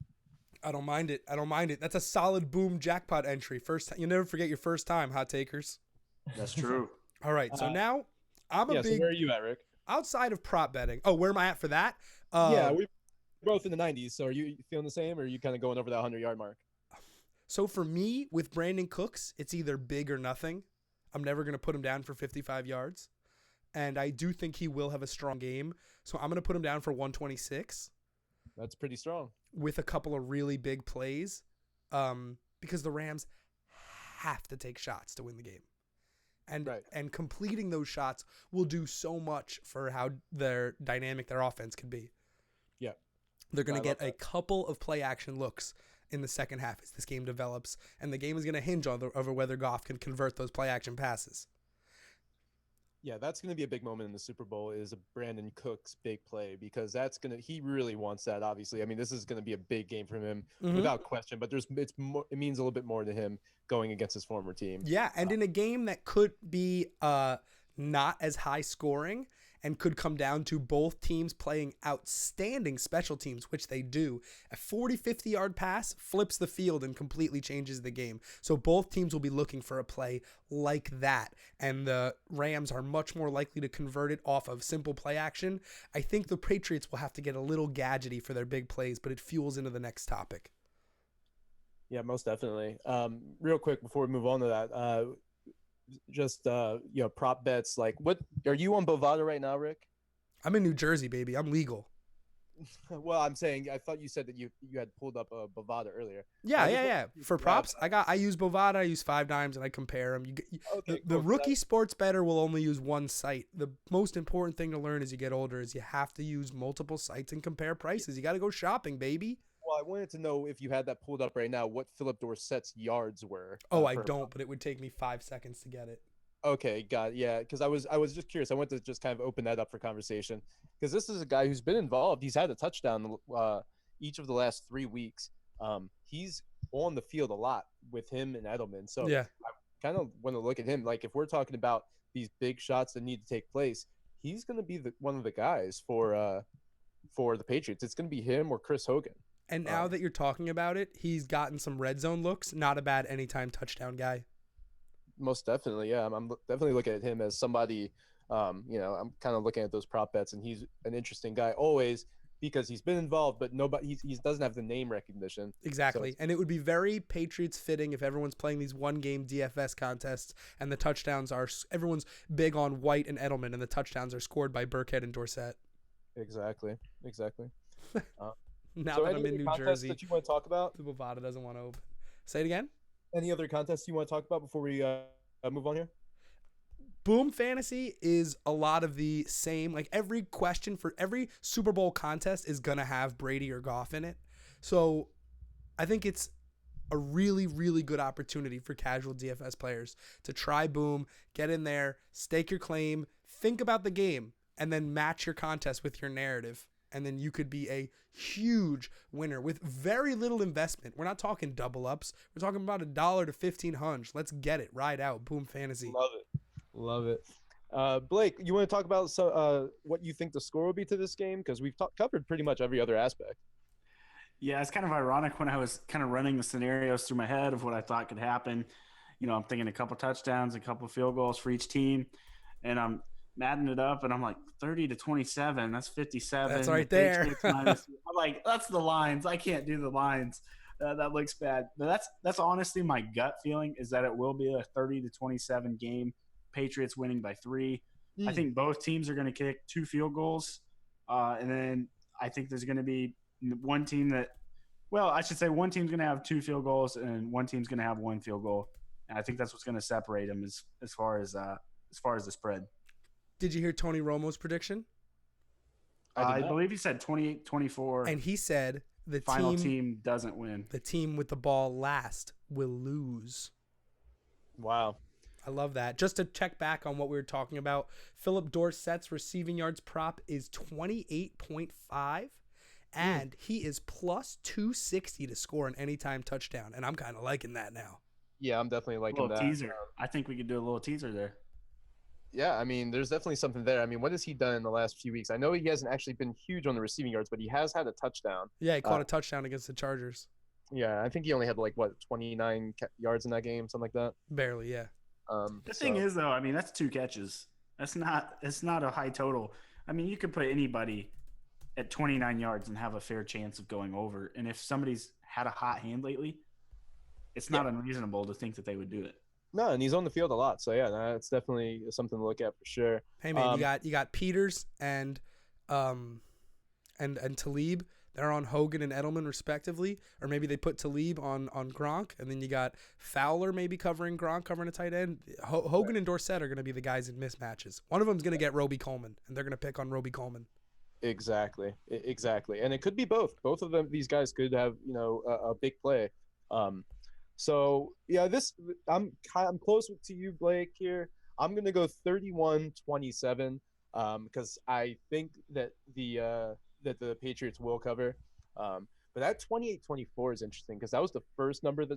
I don't mind it. That's a solid Boom Jackpot entry. You'll never forget your first time, hot takers. That's true. All right, so now I'm So where are you at, Rick? outside of prop betting. Oh, where am I at for that? Yeah, we're both in the 90s. So are you feeling the same, or are you kind of going over that 100-yard mark? So for me, with Brandon Cooks, it's either big or nothing. I'm never going to put him down for 55 yards. And I do think he will have a strong game. So I'm going to put him down for 126 That's pretty strong. with a couple of really big plays because the Rams have to take shots to win the game. And completing those shots will do so much for how dynamic their offense could be. Yeah. They're going to get a couple of play action looks in the second half as this game develops, and the game is going to hinge over whether Goff can convert those play action passes. Yeah, that's going to be a big moment in the Super Bowl is a Brandon Cooks big play because he really wants that, obviously. I mean, this is going to be a big game for him without question, but it means a little bit more to him going against his former team. Yeah, and in a game that could be not as high scoring and could come down to both teams playing outstanding special teams, which they do. A 40, 50-yard pass flips the field and completely changes the game. So both teams will be looking for a play like that, and the Rams are much more likely to convert it off of simple play action. I think the Patriots will have to get a little gadgety for their big plays, but it fuels into the next topic. Yeah, most definitely. Real quick before we move on to that, prop bets. Like, what are you on Bovada right now, Rick? I'm in New Jersey, baby. I'm legal. Well, I'm saying I thought you said that you had pulled up Bovada earlier. Yeah. For props, I use Bovada. I use 5 Dimes, and I compare them. The rookie sports bettor will only use one site. The most important thing to learn as you get older is you have to use multiple sites and compare prices. You got to go shopping, baby. Well, I wanted to know if you had that pulled up right now, what Philip Dorsett's yards were. I don't, but it would take me 5 seconds to get it. Okay, got it. Yeah, because I was just curious. I wanted to just kind of open that up for conversation because this is a guy who's been involved. He's had a touchdown each of the last 3 weeks. he's on the field a lot with him and Edelman. So Yeah. I kind of want to look at him. Like if we're talking about these big shots that need to take place, he's going to be one of the guys for the Patriots. It's going to be him or Chris Hogan. And now that you're talking about it, he's gotten some red zone looks. Not a bad anytime touchdown guy. Most definitely, yeah. I'm definitely looking at him as somebody. I'm kind of looking at those prop bets, and he's an interesting guy always because he's been involved, but nobody he doesn't have the name recognition. Exactly. So And it would be very Patriots fitting if everyone's playing these one-game DFS contests and the touchdowns are – everyone's big on White and Edelman, and the touchdowns are scored by Burkhead and Dorsett. Exactly. Now So that any I'm in other New contests Jersey, that you want to talk about? the Bovada doesn't want to open. Say it again? Any other contests you want to talk about before we move on here? Boom Fantasy is a lot of the same. Like every question for every Super Bowl contest is going to have Brady or Goff in it. So I think it's a really, really good opportunity for casual DFS players to try Boom, get in there, stake your claim, think about the game, and then match your contest with your narrative. And then you could be a huge winner with very little investment. We're not talking double ups. We're talking about $1 to $1,500. Let's get it. Ride out. Boom Fantasy. Love it. Blake, you want to talk about what you think the score will be to this game? Because we've covered pretty much every other aspect. Yeah, it's kind of ironic when I was kind of running the scenarios through my head of what I thought could happen. I'm thinking a couple touchdowns, a couple field goals for each team, and I'm madding it up, and I'm like 30-27. That's 57. That's right there. I'm like, that's the lines. I can't do the lines. That looks bad. But that's honestly my gut feeling is that it will be a 30-27 game. Patriots winning by 3. I think both teams are going to kick 2 field goals, and then I think there's going to be one team one team's going to have 2 field goals, and one team's going to have 1 field goal. And I think that's what's going to separate them as far as the spread. Did you hear Tony Romo's prediction? I believe he said 28-24. And he said the final team doesn't win. The team with the ball last will lose. Wow. I love that. Just to check back on what we were talking about, Philip Dorsett's receiving yards prop is 28.5, and he is plus 260 to score an anytime touchdown, and I'm kind of liking that now. Yeah, I'm definitely liking a little that. Teaser. I think we could do a little teaser there. Yeah, I mean, there's definitely something there. I mean, what has he done in the last few weeks? I know he hasn't actually been huge on the receiving yards, but he has had a touchdown. Yeah, he caught a touchdown against the Chargers. Yeah, I think he only had 29 yards in that game, something like that. Barely, yeah. The thing is, though, I mean, that's 2 catches. It's not a high total. I mean, you could put anybody at 29 yards and have a fair chance of going over. And if somebody's had a hot hand lately, it's not unreasonable to think that they would do it. No, and he's on the field a lot, so yeah, that's definitely something to look at for sure. Hey man, you got Peters and Talib. They're on Hogan and Edelman respectively, or maybe they put Talib on Gronk, and then you got Fowler maybe covering Gronk, covering a tight end. Hogan and Dorsett are going to be the guys in mismatches. One of them's going to get Roby Coleman, and they're going to pick on Roby Coleman. Exactly, and it could be both. Both of them, these guys could have a big play. So yeah, I'm close to you, Blake. Here, I'm gonna go 31-27 because I think that the Patriots will cover. But that 28-24 is interesting because that was the first numbers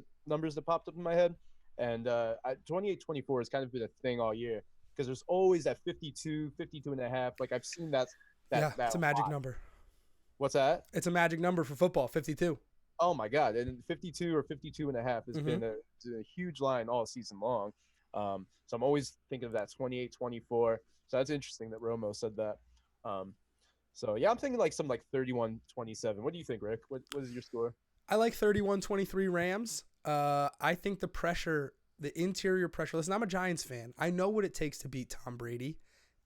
that popped up in my head, and 28-24 has kind of been a thing all year because there's always that 52 and a half. Like I've seen that it's a magic number. What's that? It's a magic number for football, 52. Oh my God. And 52 or 52 and a half has been a huge line all season long. So I'm always thinking of that 28-24. So that's interesting that Romo said that. So yeah, I'm thinking something like 31-27. What do you think, Rick? What is your score? I like 31-23 Rams. I think the interior pressure. Listen, I'm a Giants fan. I know what it takes to beat Tom Brady.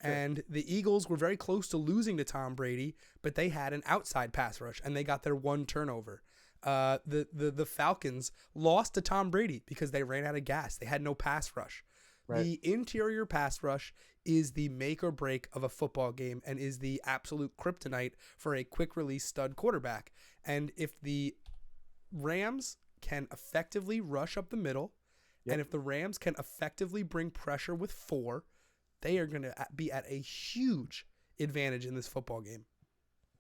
Sure. And the Eagles were very close to losing to Tom Brady, but they had an outside pass rush and they got their 1 turnover. The Falcons lost to Tom Brady because they ran out of gas. They had no pass rush. Right. The interior pass rush is the make or break of a football game and is the absolute kryptonite for a quick release stud quarterback. And if the Rams can effectively rush up the middle, and if the Rams can effectively bring pressure with 4, they are going to be at a huge advantage in this football game.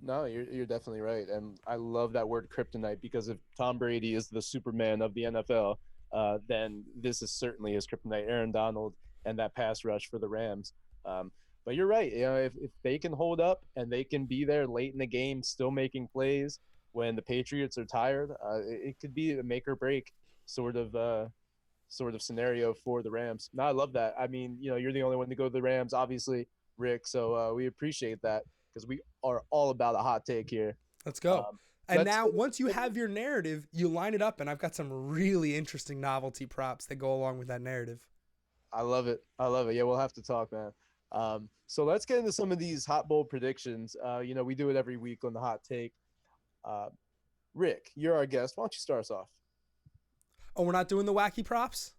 No, you're definitely right, and I love that word kryptonite because if Tom Brady is the Superman of the NFL, then this is certainly his kryptonite. Aaron Donald and that pass rush for the Rams. Um, but you're right. You know, if they can hold up and they can be there late in the game, still making plays when the Patriots are tired, it could be a make or break sort of scenario for the Rams. No, I love that. I mean, you know, you're the only one to go to the Rams, obviously, Rick. So we appreciate that because we are all about a hot take here. Let's go. Um, And let's now, go. once you have your narrative, you line it up, and I've got some really interesting novelty props that go along with that narrative. I love it. I love it. Yeah, we'll have to talk, man. So let's get into some of these hot bowl predictions. You know, we do it every week on the hot take. Uh, Rick, you're our guest. Why don't you start us off? Oh, we're not doing the wacky props?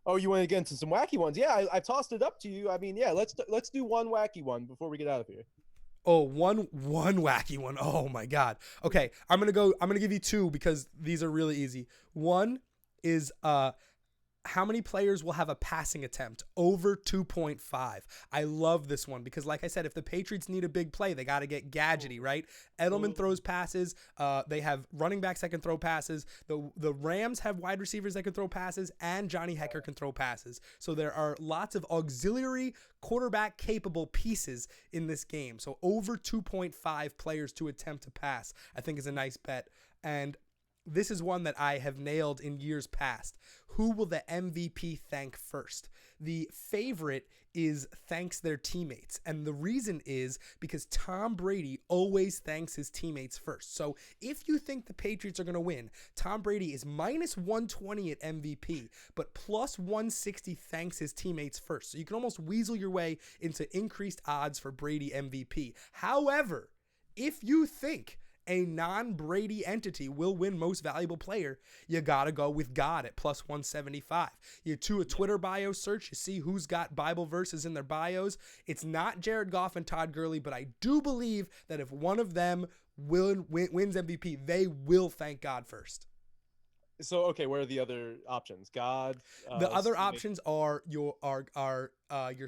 Oh, you want to get into some wacky ones? Yeah, I tossed it up to you. I mean, yeah, let's do one wacky one before we get out of here. Oh, one wacky one. Oh my God. Okay, I'm gonna give you two because these are really easy. One is how many players will have a passing attempt over 2.5. I love this one because, like I said, if the Patriots need a big play, they got to get gadgety, right? Edelman throws passes. They have running backs that can throw passes. The Rams have wide receivers that can throw passes, and Johnny Hekker can throw passes. So there are lots of auxiliary quarterback capable pieces in this game. So over 2.5 players to attempt to pass, I think is a nice bet. And this is one that I have nailed in years past. Who will the MVP thank first? The favorite is thanks their teammates. And the reason is because Tom Brady always thanks his teammates first. So if you think the Patriots are going to win, Tom Brady is minus 120 at MVP, but plus 160 thanks his teammates first. So you can almost weasel your way into increased odds for Brady MVP. However, if you think a non-Brady entity will win most valuable player, you gotta go with God at plus 175. You do a Twitter bio search, you see who's got Bible verses in their bios. It's not Jared Goff and Todd Gurley, but I do believe that if one of them wins MVP, they will thank God first. So okay, where are the other options? God. The other options are your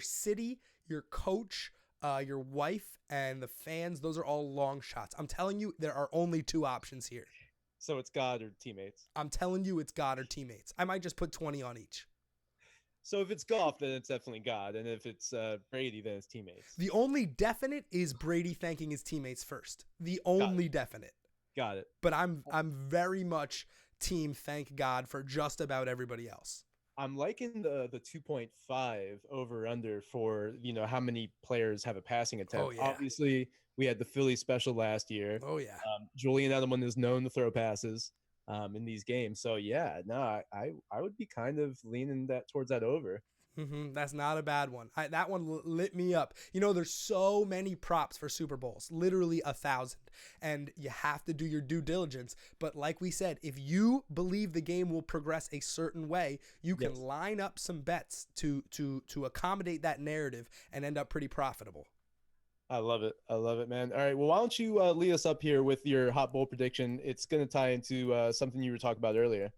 city, your coach, your wife, and the fans. Those are all long shots. I'm telling you, there are only two options here. So it's God or teammates. I'm telling you, it's God or teammates. I might just put 20 on each. So if it's Goff, then it's definitely God, and if it's Brady, then it's teammates. The only definite is Brady thanking his teammates first. The only definite. Got it. But I'm very much team thank God for just about everybody else. I'm liking the 2.5 over under for, you know, how many players have a passing attempt. Oh, yeah. Obviously, we had the Philly special last year. Oh, yeah. Julian Edelman is known to throw passes in these games. So, yeah, no, I would be kind of leaning towards that over. That's not a bad one. That one lit me up. You know, there's so many props for Super Bowls, literally 1,000, and you have to do your due diligence. But like we said, if you believe the game will progress a certain way, you can line up some bets to accommodate that narrative and end up pretty profitable. I love it. I love it, man. All right. Well, why don't you lead us up here with your hot bowl prediction? It's going to tie into something you were talking about earlier.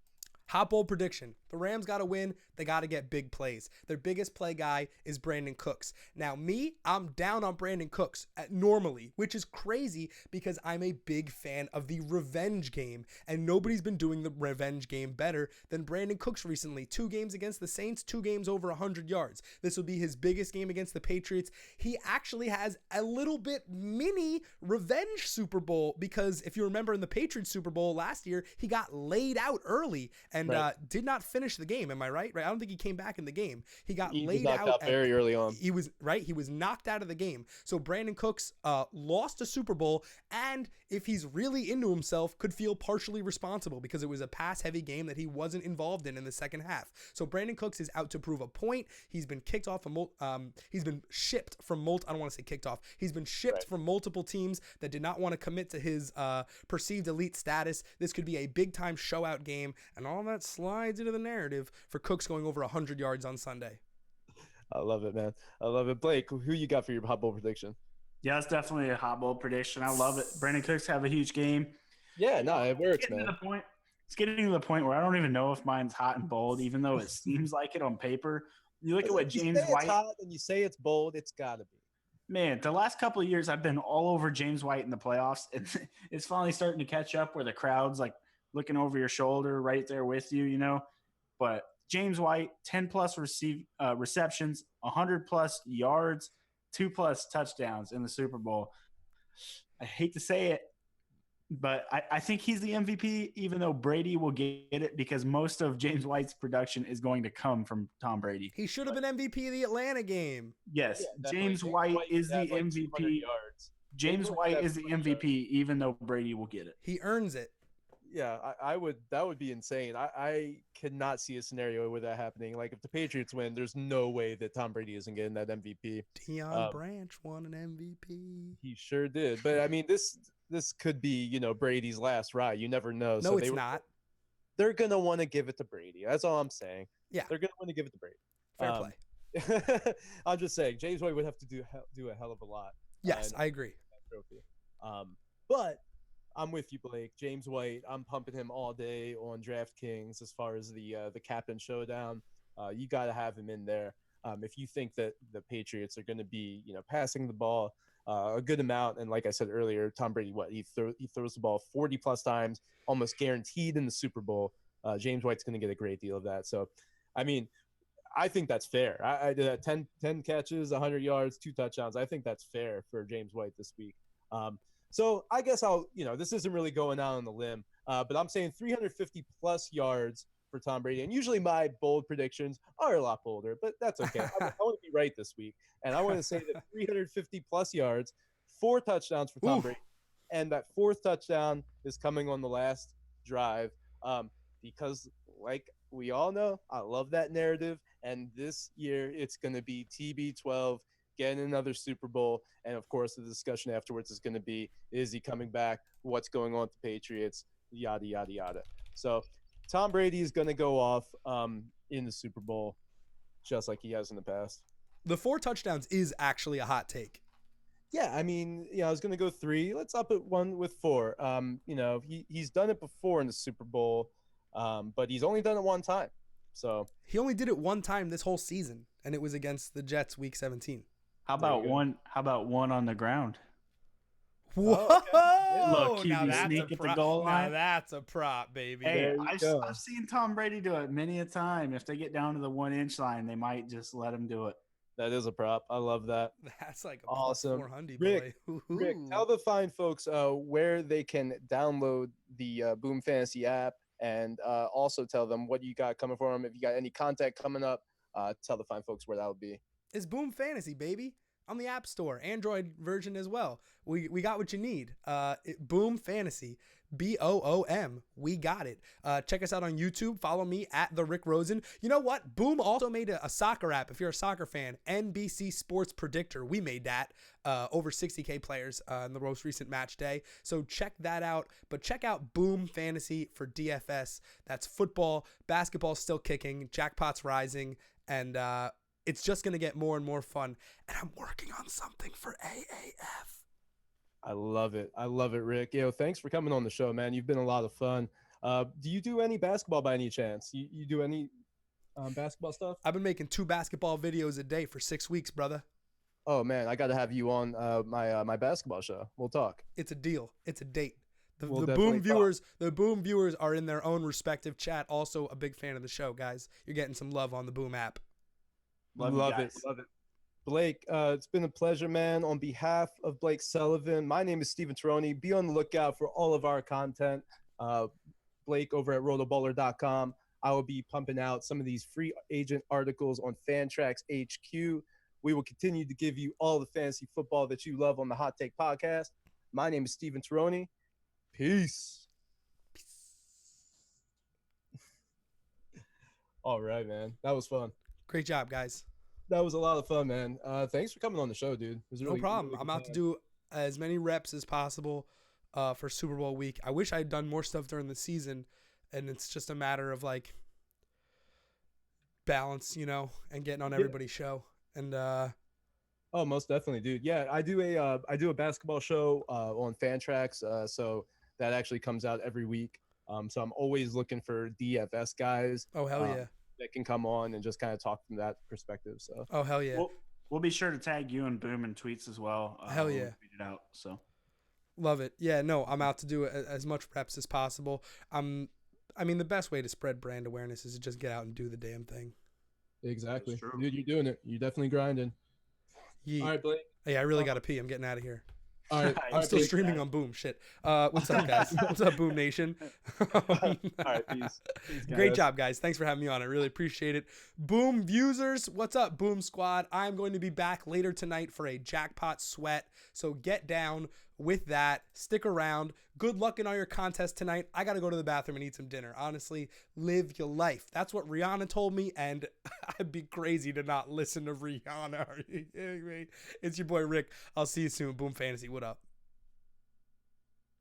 Hot bowl prediction. The Rams got to win. They got to get big plays. Their biggest play guy is Brandon Cooks. Now, I'm down on Brandon Cooks normally, which is crazy because I'm a big fan of the revenge game, and nobody's been doing the revenge game better than Brandon Cooks recently. 2 games against the Saints, 2 games over 100 yards. This will be his biggest game against the Patriots. He actually has a little bit mini revenge Super Bowl because if you remember in the Patriots Super Bowl last year, he got laid out early and did not finish the game. Am I right? I don't think he came back in the game. He got laid out very early on. He was knocked out of the game. So Brandon Cooks lost a Super Bowl, and if he's really into himself, could feel partially responsible because it was a pass-heavy game that he wasn't involved in the second half. So Brandon Cooks is out to prove a point. He's been kicked off he's been shipped from I don't want to say kicked off. He's been shipped from multiple teams that did not want to commit to his perceived elite status. This could be a big-time show-out game, and all that slides into the narrative for Cooks going over 100 yards on Sunday. I love it, man. I love it. Blake, who you got for your hot bowl prediction? Yeah, it's definitely a hot bowl prediction. I love it. Brandon Cooks have a huge game. Yeah, no, it works, man. It's getting to the point where I don't even know if mine's hot and bold, even though it seems like it on paper. You look at what James White. Hot and you say it's bold, it's gotta be. Man, the last couple of years I've been all over James White in the playoffs, and it's finally starting to catch up where the crowd's like looking over your shoulder right there with you, you know. But James White, 10 plus receptions, 100 plus yards, 2 plus touchdowns in the Super Bowl. I hate to say it, but I think he's the MVP, even though Brady will get it because most of James White's production is going to come from Tom Brady. He should have been MVP of the Atlanta game. Yes, Yeah, James White is the had, like, 200 MVP. yards. James White is the MVP, even though Brady will get it. He earns it. Yeah, I would. That would be insane. I cannot see a scenario where that happening. Like if the Patriots win, there's no way that Tom Brady isn't getting that MVP. Deion Branch won an MVP. He sure did. But I mean, this could be, you know, Brady's last ride. You never know. No, it's not. They're gonna want to give it to Brady. That's all I'm saying. Yeah, they're gonna want to give it to Brady. Fair play. I'm just saying, James White would have to do a hell of a lot. Yes, I agree. Trophy. But I'm with you, Blake. James White, I'm pumping him all day on DraftKings as far as the captain showdown. You got to have him in there. If you think that the Patriots are going to be, you know, passing the ball a good amount, and like I said earlier, Tom Brady, he throws the ball 40 plus times, almost guaranteed in the Super Bowl. James White's going to get a great deal of that. So, I mean, I think that's fair. I did 10 catches, 100 yards, 2 touchdowns. I think that's fair for James White this week. So I guess this isn't really going out on the limb, but I'm saying 350 plus yards for Tom Brady. And usually my bold predictions are a lot bolder, but that's okay. I want to be right this week. And I want to say that 350 plus yards, 4 touchdowns for Tom Brady. And that 4th touchdown is coming on the last drive because, like we all know, I love that narrative. And this year it's going to be TB12. Getting another Super Bowl, and of course the discussion afterwards is going to be, is he coming back, what's going on with the Patriots, yada yada yada. So Tom Brady is going to go off in the Super Bowl just like he has in the past. The 4 touchdowns is actually a hot take. Yeah, I mean, I was going to go 3. Let's up it 1 with 4. He's done it before in the Super Bowl, but he's only done it 1 time. So he only did it 1 time this whole season, and it was against the Jets Week 17. How about one on the ground? Whoa! Look, QB sneak at the goal line. Now that's a prop, baby. Hey, I've seen Tom Brady do it many a time. If they get down to the 1-inch line, they might just let him do it. That is a prop. I love that. That's like a awesome. 400 Rick, tell the fine folks where they can download the Boom Fantasy app, and also tell them what you got coming for them. If you got any content coming up, tell the fine folks where that would be. It's Boom Fantasy, baby, on the App Store, Android version as well. We got what you need. Boom Fantasy, BOOM. We got it. Check us out on YouTube. Follow me at the Rick Rosen. You know what? Boom also made a soccer app. If you're a soccer fan, NBC Sports Predictor. We made that. Over 60K players in the most recent match day. So check that out. But check out Boom Fantasy for DFS. That's football. Basketball's still kicking. Jackpot's rising. And it's just going to get more and more fun. And I'm working on something for AAF. I love it. I love it, Rick. Thanks for coming on the show, man. You've been a lot of fun. Do you do any basketball by any chance? You do any basketball stuff? I've been making 2 basketball videos a day for 6 weeks, brother. Oh, man. I got to have you on my basketball show. We'll talk. It's a deal. It's a date. The Boom viewers are in their own respective chat. Also a big fan of the show, guys. You're getting some love on the Boom app. Love it. Blake, it's been a pleasure, man. On behalf of Blake Sullivan, my name is Steven Tironi. Be on the lookout for all of our content. Blake over at rotoballer.com. I will be pumping out some of these free agent articles on Fantrax HQ. We will continue to give you all the fantasy football that you love on the Hot Take Podcast. My name is Steven Tironi. Peace. All right, man. That was fun. Great job, guys. That was a lot of fun, man. Thanks for coming on the show, dude. No problem. I'm out to do as many reps as possible for Super Bowl week. I wish I had done more stuff during the season, and it's just a matter of like balance, and getting on everybody's show. And oh, most definitely, dude. Yeah, I do a basketball show on Fantrax, so that actually comes out every week. So I'm always looking for DFS guys. Oh hell yeah. That can come on and just kind of talk from that perspective. So oh hell yeah. we'll be sure to tag you and Boom in tweets as well. Hell when we yeah. tweet it out. So Love it. Yeah, no, I'm out to do as much reps as possible. I mean, the best way to spread brand awareness is to just get out and do the damn thing. Exactly. That's true. Dude, you're doing it. You're definitely grinding. Yeet. All right, Blake. Hey, I really got to pee. I'm getting out of here. All right. I'm still Blake. streaming on Boom. Shit. What's up, guys? What's up, Boom Nation? All right, peace. Great job, guys. Thanks for having me on. I really appreciate it. Boom Viewsers, what's up, Boom Squad? I'm going to be back later tonight for a jackpot sweat. So get down with that. Stick around. Good luck in all your contests tonight. I got to go to the bathroom and eat some dinner. Honestly, live your life. That's what Rihanna told me, and I'd be crazy to not listen to Rihanna. Are you kidding me? It's your boy Rick. I'll see you soon. Boom Fantasy. What up?